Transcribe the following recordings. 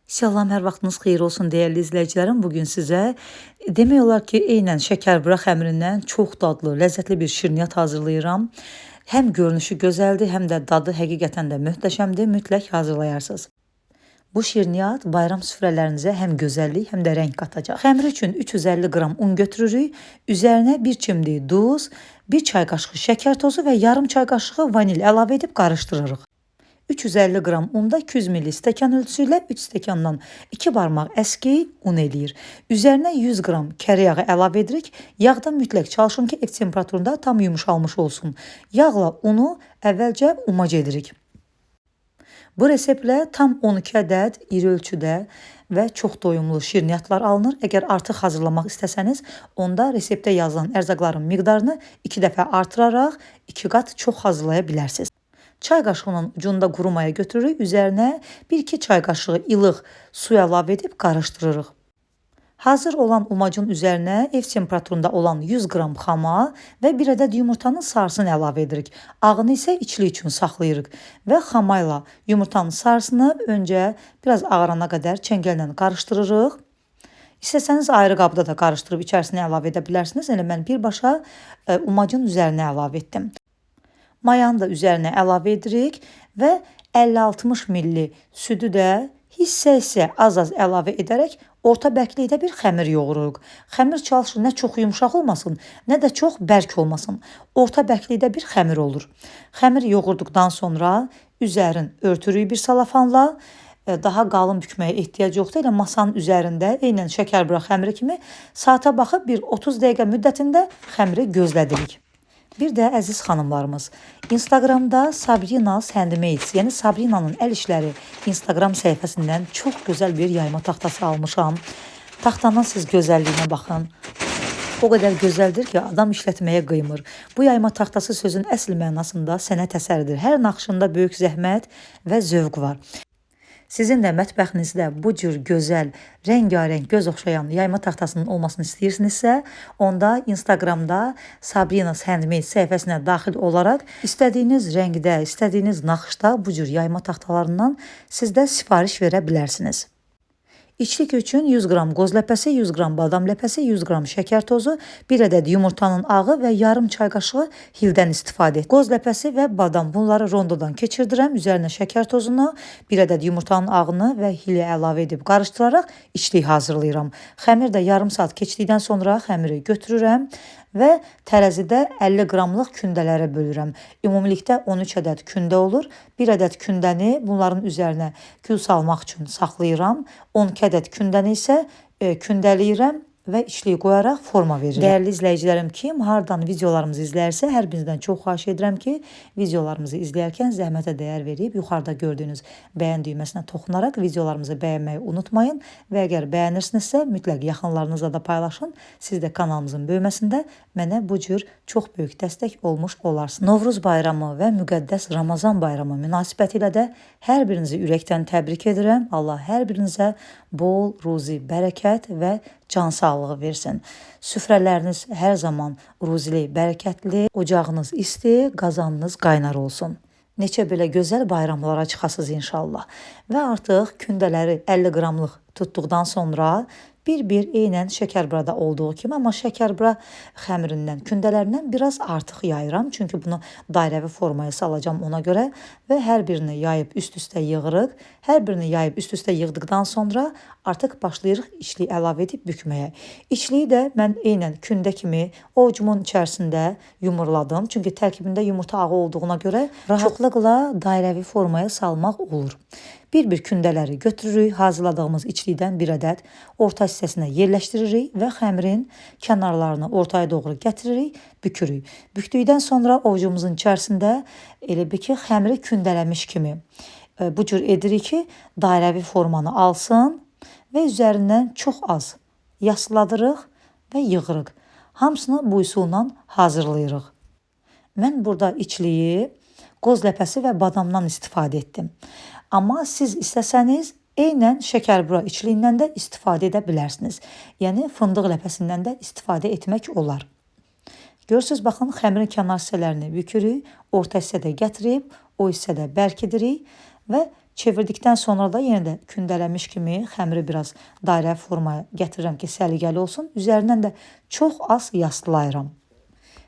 Salam, hər vaxtınız xeyir olsun dəyərli izləyicilərim. Bugün sizə demək olar ki, eynən şəkərbura xəmirindən çox dadlı, ləzzətli bir şirniyyat hazırlayıram. Həm görünüşü gözəldir, həm də dadı həqiqətən də möhtəşəmdir. Mütləq hazırlayarsınız. Bu şirniyyat bayram süfrələrinizə həm gözəllik, həm də rəng qatacaq. Xəmir üçün 350 qram un götürürük. Üzərinə bir çimdik duz, 1 çay qaşığı şəkər tozu və yarım çay qaşığı vanil əlavə edib qarışdırırıq. 350 qram unda 200 ml stəkan ölçüsü ilə 3 stəkandan 2 barmaq əski un eləyir. Üzərinə 100 qram kərə yağı əlavə edirik. Yağda mütləq çalışın ki, ev temperaturunda tam yumuşalmış olsun. Yağla unu əvvəlcə umac edirik. Bu reseptlə tam 12 ədəd iri ölçüdə və çox doyumlu şirniyyatlar alınır. Əgər artıq hazırlamaq istəsəniz, onda reseptdə yazılan ərzaqların miqdarını 2 dəfə artıraraq 2 qat çox hazırlaya bilərsiniz. Çay qaşığının ucunda quru maya götürürük, üzərinə 1-2 çay qaşığı ilıq su əlavə edib qarışdırırıq. Hazır olan umacın üzərinə ev temperaturunda olan 100 qram xama və 1 ədəd yumurtanın sarısını əlavə edirik. Ağını isə içli üçün saxlayırıq və xama ilə yumurtanın sarısını öncə biraz ağarana qədər çəngəllə qarışdırırıq. İstəsəniz ayrı qabda da qarışdırıb içərisinə əlavə edə bilərsiniz. Yəni mən birbaşa umacın üzərinə əlavə etdim. Mayanı da üzərinə əlavə edirik və 50-60 ml südü də hissə-hissə az-az əlavə edərək orta bərklikdə bir xəmir yoğururuq. Xəmir çalışır nə çox yumşaq olmasın, nə də çox bərk olmasın. Orta bərklikdə bir xəmir olur. Xəmir yoğurduqdan sonra üzərin örtürük bir salafanla. Daha qalın bükməyə ehtiyac yoxdur. Elə masanın üzərində eynən şəkərbura xəmiri kimi saata baxıb bir 30 dəqiqə müddətində xəmiri gözlədirik. Bir də əziz xanımlarımız, Instagramda Sabrina's Handmade, yəni Sabrinanın əl işləri Instagram səhifəsindən çox gözəl bir yayma taxtası almışam. Taxtanın siz gözəlliyinə baxın. O qədər gözəldir ki, adam işlətməyə qıymır. Bu yayma taxtası sözün əsl mənasında sənət əsəridir. Hər naxışında böyük zəhmət və zövq var. Sizin də mətbəxinizdə bu cür gözəl, rəngarəng, göz oxşayan yayma taxtasının olmasını istəyirsinizsə, onda Instagramda Sabrina's Handmade səhifəsinə daxil olaraq istədiyiniz rəngdə, istədiyiniz naxışda bu cür yayma taxtalarından siz də sifariş verə bilərsiniz. İçlik üçün 100 qram qoz ləpəsi, 100 qram badam ləpəsi, 100 qram şəkər tozu, 1 ədəd yumurtanın ağı və yarım çay qaşığı hildən istifadə et. Qoz ləpəsi və badam bunları rondodan keçirdirəm. Üzərinə şəkər tozunu, 1 ədəd yumurtanın ağını və hili əlavə edib qarışdıraraq içlik hazırlayıram. Xəmir də yarım saat keçdikdən sonra xəmiri götürürəm və tərəzidə 50 qramlıq kündələrə bölürəm. Ümumilikdə 13 ədəd kündə olur. 1 ədəd kündəni bunların üzərinə gül salmaq üçün saxlayıram. 12 ədəd kündəni isə kündəliyirəm və içliyi qoyaraq forma verirəm. Dəyərli izləyicilərim, kim hardan videolarımızı izlərsə, hər birinizdən çox xahiş edirəm ki, videolarımızı izləyərkən zəhmətə dəyər verib yuxarıda gördüyünüz bəyən düyməsinə toxunaraq videolarımızı bəyənməyi unutmayın və əgər bəyənirsinizsə, mütləq yaxınlarınızla da paylaşın. Siz də kanalımızın böyüməsində mənə bu cür çox böyük dəstək olmuş olarsınız. Novruz bayramı və müqəddəs Ramazan bayramı münasibətilə də hər birinizi ürəkdən təbrik edirəm. Allah hər birinizə bol ruzi, bərəkət və can sağlığı versin. Süfrələriniz hər zaman ruzili, bərəkətli, ocağınız isti, qazanınız qaynar olsun. Neçə belə gözəl bayramlara çıxasınız inşallah. Və artıq kündələri 50 qramlıq tutduqdan sonra bir eynən şəkərburada olduğu kimi, amma şəkərbura xəmirindən, kündələrindən biraz artıq yayıram. Çünki bunu dairəvi formaya salacağam ona görə və hər birini yayıb üst-üstə yığırıq. Hər birini yayıb üst-üstə yığdıqdan sonra artıq başlayırıq içliyi əlavə edib bükməyə. İçliyi də mən eynən kündə kimi ovucumun içərisində yumurladım. Çünki tərkibində yumurta ağı olduğuna görə rahatlıqla dairəvi formaya salmaq olur. Bir kündələri götürürük, hazırladığımız içlikdən 1 ədəd orta hissəsinə yerləşdiririk və xəmirin kənarlarını ortaya doğru gətiririk, bükürük. Bükdükdən sonra ovucumuzun içərisində elə bir ki, xəmiri kündələmiş kimi bu cür edirik ki, dairəvi formanı alsın və üzərindən çox az yasladırıq və yığırıq. Hamısını bu üsulla hazırlayırıq. Mən burada içliyi qoz ləpəsi və badamdan istifadə etdim. Amma siz istəsəniz eynən şəkərbura içliyindən də istifadə edə bilərsiniz. Yəni fındıq ləpəsindən də istifadə etmək olar. Görürsünüz, baxın, xəmirin kənar hissələrini bükürük, orta hissədə gətirib, o hissədə bərk edirik və Çevirdikdən sonra da yenə də kündələmiş kimi xəmiri biraz dairə formaya gətirirəm ki, səliqəli olsun. Üzərindən də çox az yaslayıram.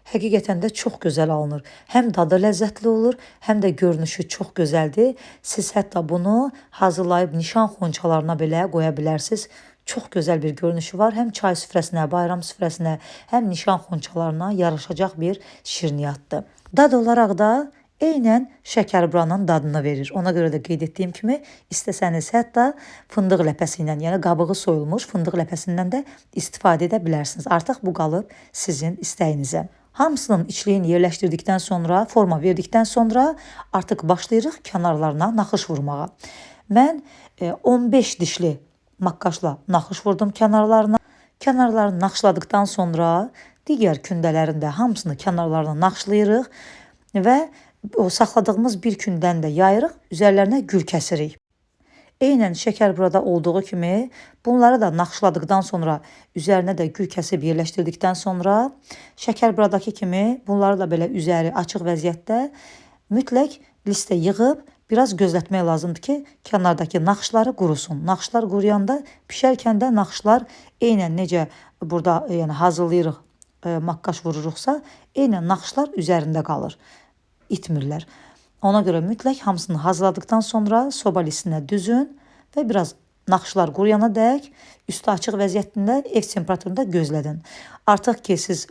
Həqiqətən də çox gözəl alınır. Həm dadı ləzzətli olur, həm də görünüşü çox gözəldir. Siz hətta bunu hazırlayıb nişan xonçalarına belə qoya bilərsiniz. Çox gözəl bir görünüşü var. Həm çay süfrəsinə, bayram süfrəsinə, həm nişan xonçalarına yaraşacaq bir şirniyyatdır. Dad olaraq da eynən şəkərburanın dadını verir. Ona görə də qeyd etdiyim kimi, istəsəniz hətta fındıq ləpəsi ilə, yəni qabığı soyulmuş fındıq ləpəsindən də istifadə edə bilərsiniz. Artıq bu qalıb sizin istəyinizə. Hamısının içliyini yerləşdirdikdən sonra, forma verdikdən sonra artıq başlayırıq kənarlarına naxış vurmağa. Mən 15 dişli maqqaşla naxış vurdum kənarlarına. Kənarlarını naxışladıkdan sonra digər kündələrin də hamısını kənarlarına naxışlayırıq və o saxladığımız bir kündən də yayırıq, üzərlərinə gül kəsirik. Eynən şəkərburada olduğu kimi bunları da naxışladıqdan sonra üzərinə də gül kəsib yerləşdirdikdən sonra şəkərburadakı kimi bunları da belə üzəri açıq vəziyyətdə mütləq listə yığıb biraz gözlətmək lazımdır ki, kənardakı naxışları qurusun. Naxışlar quruyanda pişərkən də naxışlar eynən necə burada yəni hazırlayırıq, maqqaş vururuqsa, eynən naxışlar üzərində qalır, itmirlər. Ona görə mütləq hamısını hazırladıktan sonra soba listinə düzün və biraz naxışlar quruyana dək üstü açıq vəziyyətində ev temperaturunda gözlədin. Artıq ki siz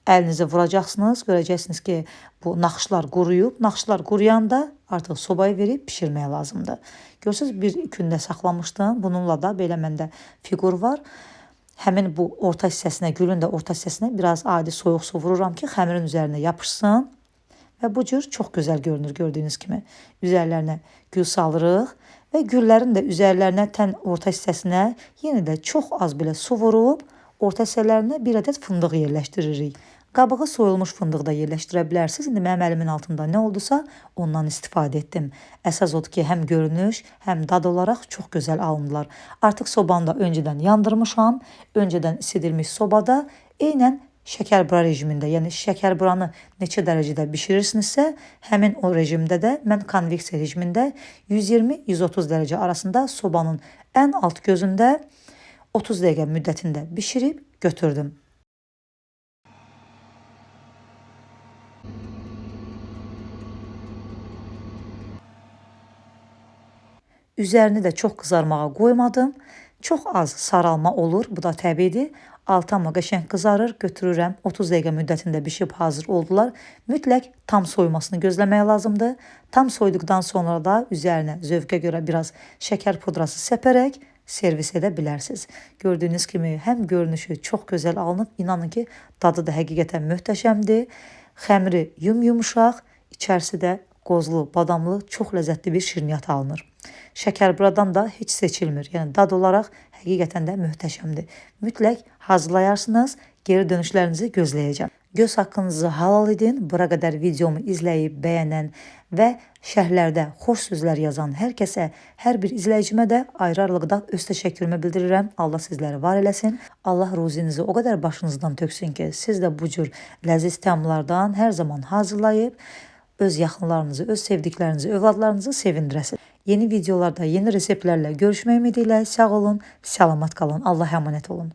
əlinizi vuracaqsınız, görəcəksiniz ki bu naxışlar quruyub. Naxışlar quruyanda artıq sobaya verib pişirmək lazımdır. Görürsünüz bir gündə saxlamışdım. Bununla da belə məndə fiqur var. Həmin bu orta hissəsinə, gülün də orta hissəsinə biraz adi soyuq su vururam ki, xəmirin üzərinə yapışsın. Və bu cür çox gözəl görünür gördüyünüz kimi. Üzərlərinə gül salırıq və güllərin də üzərlərinə tən orta hissəsinə yenə də çox az belə su vurub orta hissələrinə bir ədəd fındıq yerləşdiririk. Qabığı soyulmuş fındıq da yerləşdirə bilərsiniz. İndi mənim əlimin altında nə oldusa ondan istifadə etdim. Əsas odur ki, həm görünüş, həm dad olaraq çox gözəl alındılar. Artıq sobanı da öncədən yandırmışam. Öncədən isidilmiş sobada eynən şəkərbura rejimində, yəni şəkərburanı neçə dərəcədə bişirirsinizsə, həmin o rejimdə də mən konveksiya rejimində 120-130 dərəcə arasında sobanın ən alt gözündə 30 dəqiqə müddətində bişirib götürdüm. Üzərini də çox qızarmağa qoymadım. Çox az saralma olur, bu da təbiidir. Altı amma qəşəng qızarır, götürürəm. 30 dəqiqə müddətində bişib hazır oldular. Mütləq tam soymasını gözləmək lazımdır. Tam soyduqdan sonra da üzərinə zövqə görə biraz şəkər pudrası səpərək servis edə bilərsiniz. Gördüyünüz kimi həm görünüşü çox gözəl alınıb, inanın ki, dadı da həqiqətən möhtəşəmdir. Xəmiri yumuşaq, içərisi də qozlu, badamlı, çox ləzzətli bir şirniyyat alınır. Şəkərburadan da heç seçilmir. Yəni dad olaraq həqiqətən də möhtəşəmdir. Mütləq hazırlayarsınız, geri dönüşlərinizi gözləyəcəm. Göz haqqınızı halal edin. Bura qədər videomu izləyib, bəyənən və şərhlərdə xoş sözlər yazan hər kəsə, hər bir izləyicimə də ayrı-ayrılıqda öz təşəkkürümü bildirirəm. Allah sizləri var eləsin. Allah ruzinizi o qədər başınızdan töksün ki, siz də bu cür ləziz təamlardan hər zaman hazırlayıb öz yaxınlarınızı, öz sevdiklərinizi, övladlarınızı sevindirəsiniz. Yeni videolarda, yeni reseptlərlə görüşmək ümidi ilə sağ olun, salamat qalın. Allah əmanət olun.